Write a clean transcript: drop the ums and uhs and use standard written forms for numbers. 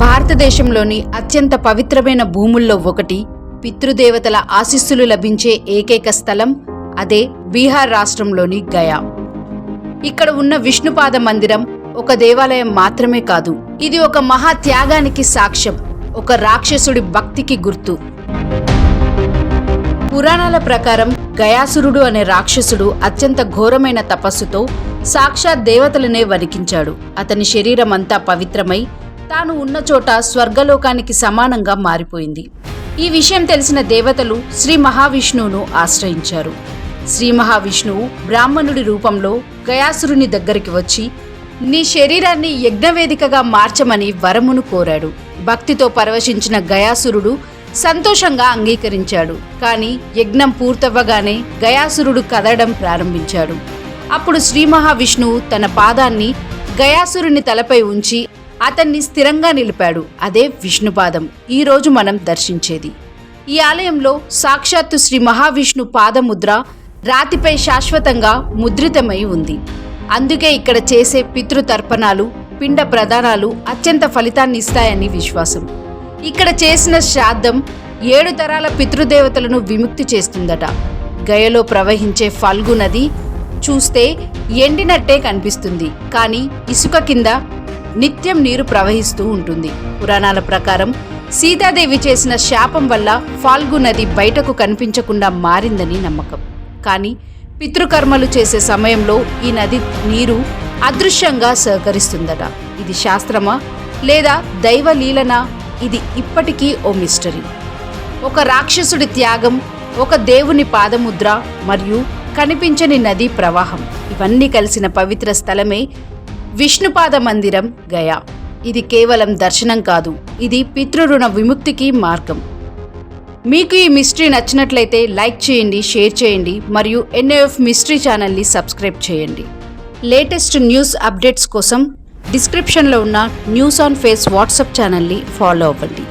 భారతదేశంలోని అత్యంత పవిత్రమైన భూముల్లో ఒకటి, పితృదేవతల ఆశీస్సులు లభించే ఏకైక స్థలం అదే బీహార్ రాష్ట్రంలోని గయా. ఇక్కడ ఉన్న విష్ణుపాద మందిరం ఒక దేవాలయం మాత్రమే కాదు, ఇది ఒక మహా త్యాగానికి సాక్ష్యం, ఒక రాక్షసుడి భక్తికి గుర్తు. పురాణాల ప్రకారం గయాసురుడు అనే రాక్షసుడు అత్యంత ఘోరమైన తపస్సుతో సాక్షాత్ దేవతలనే వణికించాడు. అతని శరీరం అంతా పవిత్రమై తాను ఉన్న చోట స్వర్గలోకానికి సమానంగా మారిపోయింది. ఈ విషయం తెలిసిన దేవతలు శ్రీ మహావిష్ణువును ఆశ్రయించారు. శ్రీ మహావిష్ణువు బ్రాహ్మణుడి రూపంలో గయాసురుని దగ్గరికి వచ్చి నీ శరీరాన్ని యజ్ఞవేదికగా మార్చమని వరమును కోరాడు. భక్తితో పరవశించిన గయాసురుడు సంతోషంగా అంగీకరించాడు. కానీ యజ్ఞం పూర్తవ్వగానే గయాసురుడు కదలడం ప్రారంభించాడు. అప్పుడు శ్రీ మహావిష్ణువు తన పాదాన్ని గయాసురుని తలపై ఉంచి అతన్ని స్థిరంగా నిలిపాడు. అదే విష్ణుపాదం ఈరోజు మనం దర్శించేది. ఈ ఆలయంలో సాక్షాత్తు శ్రీ మహావిష్ణు పాదముద్ర రాతిపై శాశ్వతంగా ముద్రితమై ఉంది. అందుకే ఇక్కడ చేసే పితృతర్పణాలు, పిండ ప్రదానాలు అత్యంత ఫలితాన్ని ఇస్తాయని విశ్వాసం. ఇక్కడ చేసిన శ్రాద్ధం 7 తరాల పితృదేవతలను విముక్తి చేస్తుందట. గయలో ప్రవహించే ఫల్గు నది చూస్తే ఎండినట్టే కనిపిస్తుంది, కానీ ఇసుక కింద నిత్యం నీరు ప్రవహిస్తూ ఉంటుంది. పురాణాల ప్రకారం సీతాదేవి చేసిన శాపం వల్ల ఫాల్గు నది బయటకు కనిపించకుండా మారిందని నమ్మకం. కానీ పితృకర్మలు చేసే సమయంలో ఈ నది నీరు అదృశ్యంగా సహకరిస్తుందట. ఇది శాస్త్రమా లేదా దైవలీలనా? ఇది ఇప్పటికీ ఓ మిస్టరీ. ఒక రాక్షసుడి త్యాగం, ఒక దేవుని పాదముద్ర మరియు కనిపించని నదీ ప్రవాహం, ఇవన్నీ కలిసిన పవిత్ర స్థలమే విష్ణుపాద మందిరం గయా. ఇది కేవలం దర్శనం కాదు, ఇది పితృరుణ విముక్తికి మార్గం. మీకు ఈ మిస్టరీ నచ్చినట్లయితే లైక్ చేయండి, షేర్ చేయండి మరియు NAF మిస్టరీ ఛానల్ని సబ్స్క్రైబ్ చేయండి. లేటెస్ట్ న్యూస్ అప్డేట్స్ కోసం డిస్క్రిప్షన్లో ఉన్న న్యూస్ ఆన్ ఫేస్ వాట్సాప్ ఛానల్ని ఫాలో అవ్వండి.